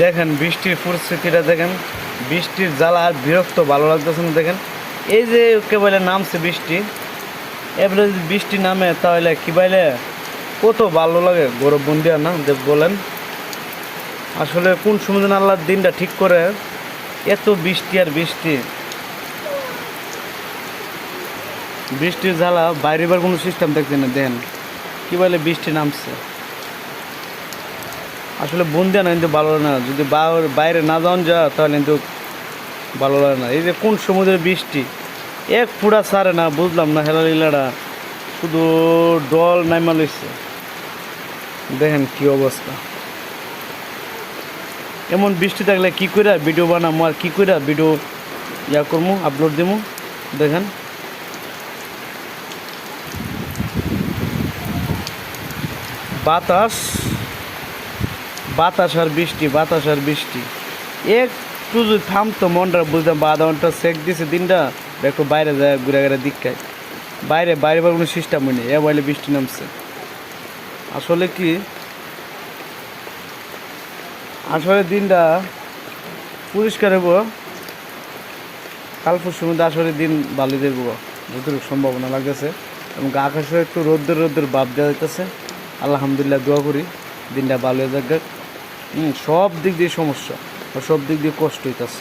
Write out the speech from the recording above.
দেখেন বৃষ্টির পরিস্থিতিটা দেখেন, বৃষ্টির জ্বালা আর বিরক্ত ভালো লাগতেছে না। দেখেন এই যে কেবলে নামছে বৃষ্টি, এবারে যদি বৃষ্টি নামে তাহলে কি বাইলে কত ভালো লাগে গৌরব বন্দিয়া না বলেন। আসলে কোন সময় যেন আল্লাহর দিনটা ঠিক করে এত বৃষ্টি আর বৃষ্টি, বৃষ্টির জ্বালা বাইরে বার কোনো সিস্টেম দেখছে না। দেন কি বলে বৃষ্টি নামছে, আসলে বন্দিয়া না কিন্তু ভালো লাগে না। যদি বাইরে না যাওয়া যায় তাহলে কিন্তু ভালো লাগে না। এই যে কোন সমুদ্রের বৃষ্টি এক ফুটা ছাড়ে না, বুঝলাম না হেলা লীলাটা, শুধু ডল নাইমা লইছে। দেখেন কি অবস্থা, এমন বৃষ্টি থাকলে কী করে ভিডিও বানাবো আর কী করে ভিডিও করবো, আপলোড দেবো। দেখেন বাতাস বাতাস আর বৃষ্টি, বাতাস আর বৃষ্টি, একটু যদি থামতো মনটা বুঝতাম। বা আধা ঘন্টা সেক দিছে দিনটা, একটু বাইরে যায় ঘুরে ঘুরে দিকটায়, বাইরে বাইরে কোনো সিস্টেম হয়নি, এ বলে বৃষ্টি নামছে। আসলে কি, আসলে দিনটা পরিষ্কার হবো, কাল পরশুর মধ্যে আসলে দিন ভালো দেখবো যতটুকু সম্ভাবনা লাগতেছে। এবং আকাশে একটু রোদ্রের ভাব দেওয়া যাইতেছে। আলহামদুলিল্লাহ দোয়া করি দিনটা ভালো হয়ে যাক। সব দিক দিয়ে সমস্যা, সব দিক দিয়ে কষ্ট হইতেছে।